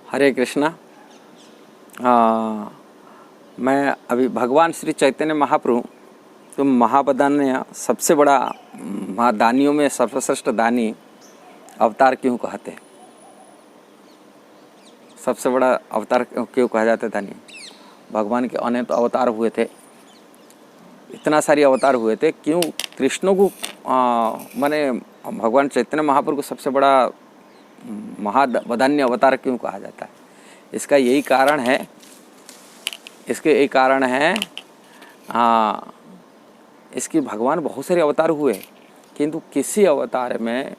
हरे कृष्णा। मैं अभी भगवान श्री चैतन्य महाप्रभु तो महावदान्य सबसे बड़ा दानियों में सर्वश्रेष्ठ दानी अवतार क्यों कहते हैं? सबसे बड़ा अवतार क्यों कहा जाता है दानी? भगवान के अनेक अवतार हुए थे, इतना सारी अवतार हुए थे, क्यों कृष्ण को माने भगवान चैतन्य महाप्रभु को सबसे बड़ा महावदान्य अवतार क्यों कहा जाता है? इसका यही कारण है, इसकी भगवान बहुत सारे अवतार हुए, किंतु किसी अवतार में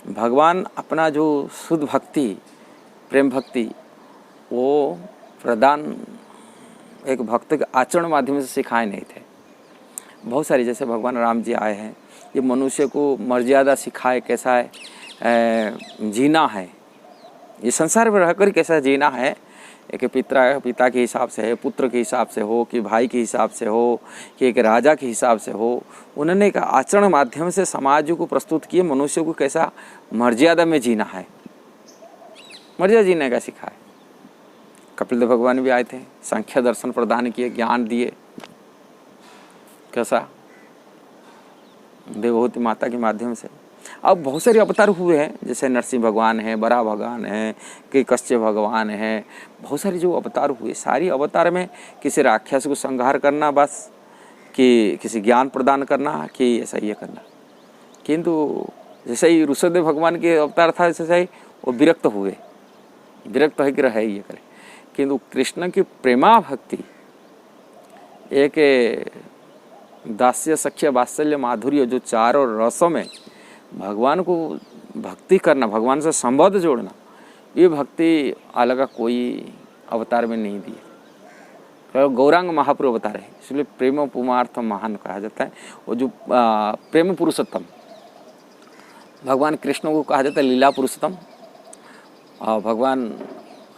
भगवान अपना जो शुद्ध भक्ति, प्रेम भक्ति, वो प्रदान एक भक्त के आचरण माध्यम से सिखाए नहीं थे। बहुत सारी, जैसे भगवान राम जी आए हैं, ये मनुष्य को मर्यादा सिखाए, कैसा है जीना है, ये संसार में रहकर कैसा जीना है, एक पिता के हिसाब से है, पुत्र के हिसाब से हो, कि भाई के हिसाब से हो, कि एक राजा के हिसाब से हो। उन्होंने एक आचरण माध्यम से समाज को प्रस्तुत किए, मनुष्य को कैसा मर्यादा में जीना है, मर्यादा जीने का सिखाए। कपिल देव भगवान भी आए थे, सांख्य दर्शन प्रदान किए, ज्ञान दिए, कैसा देवहूति माता के माध्यम से। अब बहुत सारे अवतार हुए हैं, जैसे नरसिंह भगवान है, बरा भगवान है, कि कश्यप भगवान है, बहुत सारे जो अवतार हुए, सारी अवतार में किसी राक्षस को संहार करना बस, कि किसी ज्ञान प्रदान करना, कि ऐसा ये करना। किंतु जैसे ही ऋषभदेव भगवान के अवतार था, जैसे ही वो विरक्त हुए, विरक्त है कि रहे ये करे। किंतु कृष्ण की प्रेमा भक्ति, एक दास्य सख्य वात्सल्य माधुर्य, जो चारों रसों में भगवान को भक्ति करना, भगवान से संबंध जोड़ना, ये भक्ति अलग कोई अवतार में नहीं दी है। गौरांग महाप्रभु अवतार है, इसलिए प्रेम पुमार्थ महान कहा जाता है। वो जो प्रेम पुरुषोत्तम भगवान कृष्ण को कहा जाता है लीला पुरुषोत्तम, और भगवान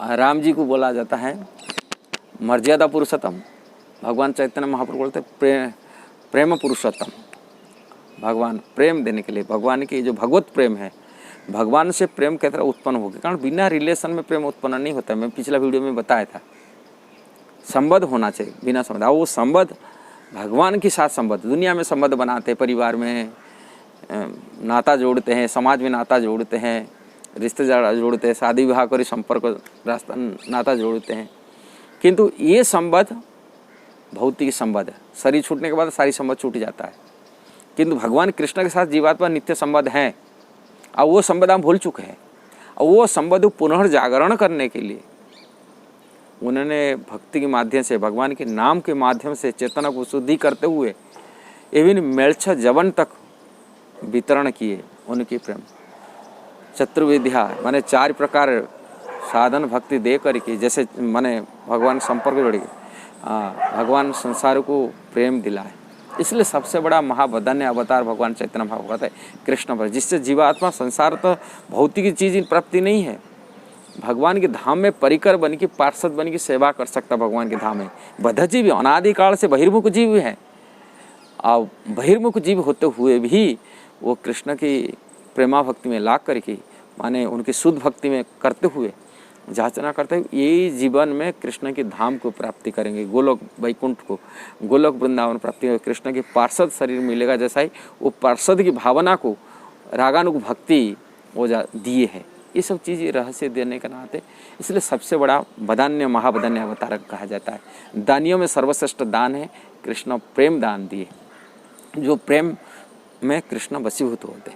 राम जी को बोला जाता है मर्यादा पुरुषोत्तम। भगवान चैतन्य महाप्रभु बोलते प्रेम पुरुषोत्तम। भगवान प्रेम देने के लिए, भगवान की जो भगवत प्रेम है, भगवान से प्रेम की तरह उत्पन्न हो गया, कारण बिना रिलेशन में प्रेम उत्पन्न नहीं होता। मैं पिछला वीडियो में बताया था, संबंध होना चाहिए, बिना संबंध। वो संबंध भगवान के साथ संबंध, दुनिया में संबंध बनाते हैं, परिवार में नाता जोड़ते हैं, समाज में नाता जोड़ते हैं, रिश्ते जोड़ते हैं, शादी विवाह कर संपर्क रास्ता नाता जोड़ते हैं। किंतु ये संबंध भौतिक संबंध है, शरीर छूटने के बाद सारी संबंध छूट जाता है। किंतु भगवान कृष्ण के साथ जीवात्मा नित्य संबंध है, और वो संबंध हम भूल चुके हैं। और वो संबंध पुनर्जागरण करने के लिए उन्होंने भक्ति के माध्यम से, भगवान के नाम के माध्यम से चेतना को शुद्धि करते हुए इवन मेलछ जवन तक वितरण किए। उनकी प्रेम चतुर्विद्या माने 4 प्रकार साधन भक्ति दे करके, जैसे माने भगवान संपर्क जोड़ गए, भगवान संसार को प्रेम दिलाए। इसलिए सबसे बड़ा महावदान्य अवतार भगवान चैतन्य भागवत है कृष्ण पर, जिससे जीवात्मा संसार तो भौतिक चीज प्राप्ति नहीं है, भगवान के धाम में परिकर बन के, पार्षद बन की सेवा कर सकता। भगवान के धाम में बद्ध जीव, अनादिकाल से बहिर्मुख जीव है, और बहिर्मुख जीव होते हुए भी वो कृष्ण की प्रेमा भक्ति में ला करके, माने उनकी शुद्ध भक्ति में करते हुए, जाचना करते हुए यही जीवन में कृष्ण के धाम को प्राप्ति करेंगे, गोलोक वैकुंठ को, गोलोक वृंदावन प्राप्ति होगी, कृष्ण की पार्षद शरीर मिलेगा। जैसा ही वो पार्षद की भावना को, रागानुग भक्ति वो दिए है, ये सब चीज़ रहस्य देने के नाते, इसलिए सबसे बड़ा वदान्य महावदान्य अवतार कहा जाता है। दानियों में सर्वश्रेष्ठ दान है कृष्ण प्रेम दान दिए, जो प्रेम में कृष्ण वशीभूत होते।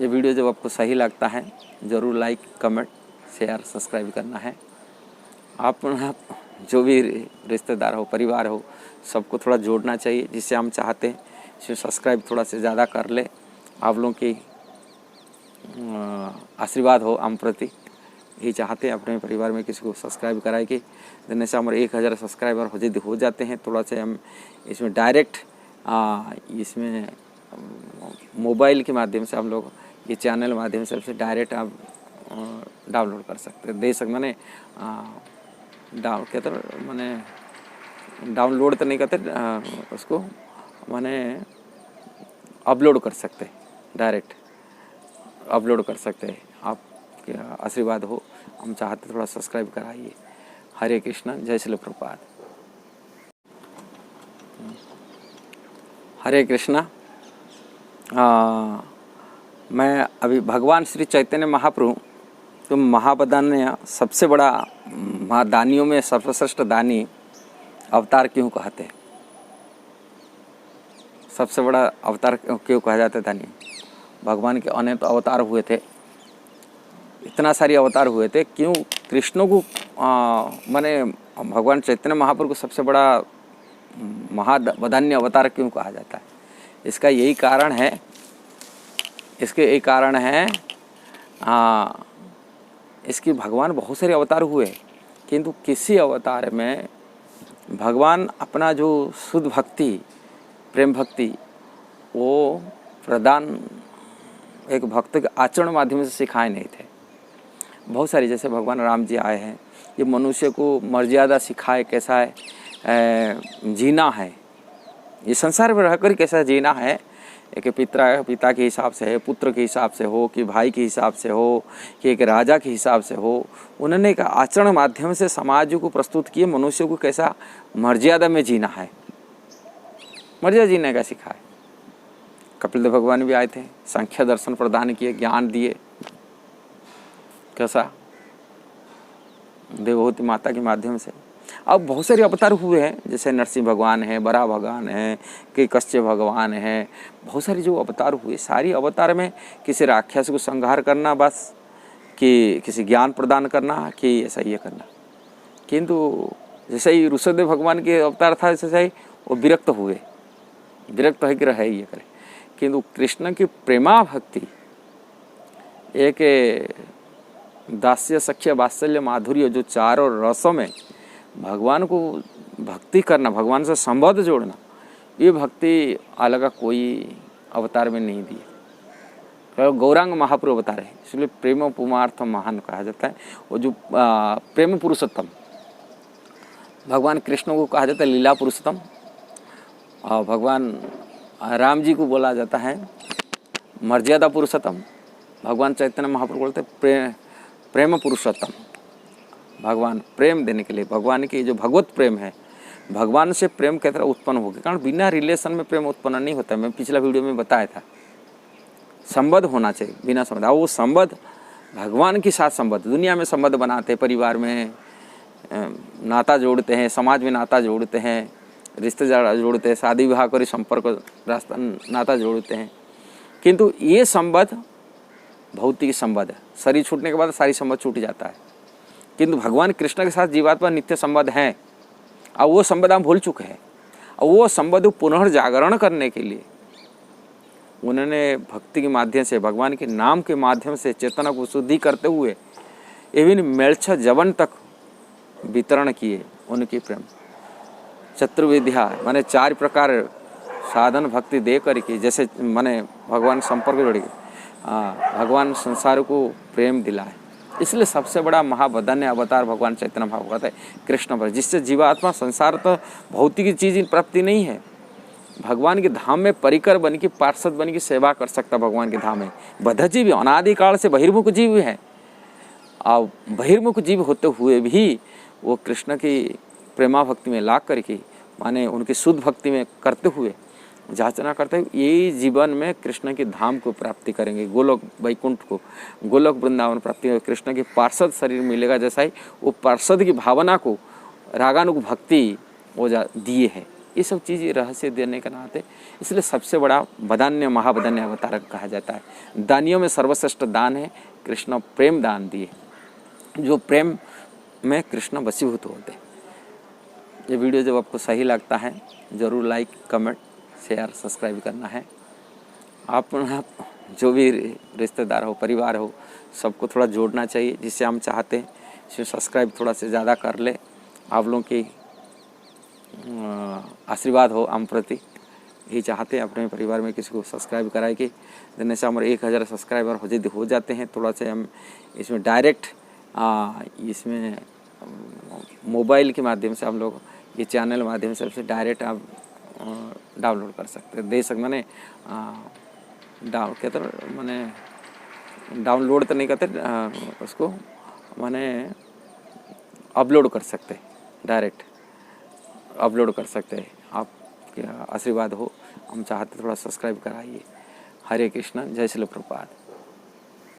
ये वीडियो जब आपको सही लगता है, ज़रूर लाइक, कमेंट, शेयर, सब्सक्राइब करना है। आप जो भी रिश्तेदार हो, परिवार हो, सबको थोड़ा जोड़ना चाहिए, जिससे हम चाहते हैं इसमें सब्सक्राइब थोड़ा से ज़्यादा कर ले। आप लोगों की आशीर्वाद हो हम प्रति, यही चाहते हैं। अपने परिवार में किसी को सब्सक्राइब कराए कि देने से हमारे 1000 सब्सक्राइबर हो जाते हैं। थोड़ा से हम इसमें डायरेक्ट इसमें मोबाइल के माध्यम से हम लोग ये चैनल माध्यम से डायरेक्ट आप डाउनलोड कर सकते हैं, दे सकते। मैंने डाउनलोड तो नहीं करते, उसको मैंने अपलोड कर सकते हैं, डायरेक्ट अपलोड कर सकते हैं। आप आपके आशीर्वाद हो। हम चाहते थोड़ा सब्सक्राइब कराइए। हरे कृष्ण, जय श्री प्रभुपाद। हरे कृष्णा। मैं अभी भगवान श्री चैतन्य महाप्रभु तो महाबदान्य सबसे बड़ा महादानियों में सर्वश्रेष्ठ दानी अवतार क्यों कहते हैं? सबसे बड़ा अवतार क्यों कहा जाता है दानी? भगवान के अनेक अवतार हुए थे, इतना सारी अवतार हुए थे, क्यों कृष्ण को माने भगवान चैतन्य महाप्रभु को सबसे बड़ा महावदान्य अवतार क्यों कहा जाता है? इसका यही कारण है, इसके यही कारण है इसकी भगवान बहुत सारे अवतार हुए, किंतु किसी अवतार में भगवान अपना जो शुद्ध भक्ति, प्रेम भक्ति, वो प्रदान एक भक्त के आचरण माध्यम से सिखाए नहीं थे। बहुत सारी, जैसे भगवान राम जी आए हैं, ये मनुष्य को मर्यादा सिखाए, कैसा है जीना है, ये संसार में रहकर कैसा जीना है, एक पिता के हिसाब से है, पुत्र के हिसाब से हो, कि भाई के हिसाब से हो, कि एक राजा के हिसाब से हो। उन्होंने एक आचरण माध्यम से समाज को प्रस्तुत किए, मनुष्य को कैसा मर्यादा में जीना है, मर्यादा जीने का सिखाए। कपिल देव भगवान भी आए थे, सांख्य दर्शन प्रदान किए, ज्ञान दिए, कैसा देवहूति माता के माध्यम से। अब बहुत सारे अवतार हुए हैं, जैसे नरसिंह भगवान है, बरा भगवान है, कि कश्य भगवान है, बहुत सारे जो अवतार हुए, सारी अवतार में किसी राक्षस को संहार करना बस, कि किसी ज्ञान प्रदान करना, कि ऐसा ये करना। किंतु जैसे ही ऋषभदेव भगवान के अवतार था, जैसे ही वो विरक्त हुए, विरक्त है कि रहे ये करे। किंतु कृष्ण की प्रेमा भक्ति, एक दास्य सख्य वात्सल्य माधुर्य, जो चारों रसों में भगवान को भक्ति करना, भगवान से संबंध जोड़ना, ये भक्ति अलग कोई अवतार में नहीं दी है। गौरांग महाप्रभु अवतार है, इसलिए प्रेम पुमार्थ महान कहा जाता है। वो जो प्रेम पुरुषोत्तम भगवान कृष्ण को कहा जाता है लीला पुरुषोत्तम, और भगवान राम जी को बोला जाता है मर्यादा पुरुषोत्तम। भगवान चैतन्य महाप्रभु बोलते प्रेम पुरुषोत्तम। भगवान प्रेम देने के लिए, भगवान की जो भगवत प्रेम है, भगवान से प्रेम की तरह उत्पन्न हो गया, कारण बिना रिलेशन में प्रेम उत्पन्न नहीं होता। मैं पिछला वीडियो में बताया था, संबंध होना चाहिए, बिना संबंध। वो संबंध भगवान के साथ संबंध, दुनिया में संबंध बनाते हैं, परिवार में नाता जोड़ते हैं, समाज में नाता जोड़ते हैं, रिश्ते जोड़ते हैं, शादी विवाह कर संपर्क रास्ता नाता जोड़ते हैं। किंतु ये संबंध भौतिक संबंध है, शरीर छूटने के बाद सारी संबंध छूट जाता है। किंतु भगवान कृष्ण के साथ जीवात्मा नित्य संबंध है, और वो संबंध हम भूल चुके हैं। और वो संबंध पुनर्जागरण करने के लिए उन्होंने भक्ति के माध्यम से, भगवान के नाम के माध्यम से चेतना को शुद्धि करते हुए एवं मेलछ जवन तक वितरण किए। उनकी प्रेम चतुर्विद्या माने 4 प्रकार साधन भक्ति दे करके, जैसे माने भगवान संपर्क जोड़ के भगवान संसार को प्रेम दिलाए। इसलिए सबसे बड़ा महावदान्य अवतार भगवान चैतन्य भागवत है कृष्ण पर, जिससे जीवात्मा संसार तो भौतिक चीज प्राप्ति नहीं है, भगवान के धाम में परिकर बन के, पार्षद बन की सेवा कर सकता। भगवान के धाम में बद्ध जीव अनादिकाल से बहिर्मुख जीव है, और बहिर्मुख जीव होते हुए भी वो कृष्ण की प्रेमा भक्ति में ला करके, माने उनकी शुद्ध भक्ति में करते हुए, जाचना करते हुए यही जीवन में कृष्ण के धाम को प्राप्ति करेंगे, गोलोक वैकुंठ को, गोलोक वृंदावन प्राप्ति, कृष्ण की पार्षद शरीर मिलेगा। जैसा ही वो पार्षद की भावना को, रागानुग भक्ति वो दिए है, ये सब चीज़ रहस्य देने के नाते इसलिए सबसे बड़ा वदान्य महावदान्य अवतार कहा जाता है। दानियों में सर्वश्रेष्ठ दान है, कृष्ण प्रेम दान दिए, जो प्रेम में कृष्ण वशीभूत होते हैं। ये वीडियो जब आपको सही लगता है ज़रूर लाइक, कमेंट, शेयर, सब्सक्राइब करना है। आप जो भी रिश्तेदार हो, परिवार हो, सबको थोड़ा जोड़ना चाहिए, जिससे हम चाहते हैं इसमें सब्सक्राइब थोड़ा से ज़्यादा कर ले। आप लोगों की आशीर्वाद हो हम प्रति, यही चाहते हैं। अपने परिवार में किसी को सब्सक्राइब कराए कि देने से हमारे 1000 सब्सक्राइबर हो जाते हैं। थोड़ा से हम इसमें डायरेक्ट इसमें मोबाइल के माध्यम से हम लोग ये चैनल माध्यम से डायरेक्ट आप डाउनलोड कर सकते हैं, दे सकते, मैंने कहते मैंने डाउनलोड तो नहीं करते, उसको माने अपलोड कर सकते, डायरेक्ट अपलोड कर सकते हैं। आपके आशीर्वाद हो, हम चाहते थोड़ा सब्सक्राइब कराइए। हरे कृष्ण, जय श्री प्रभुपाद।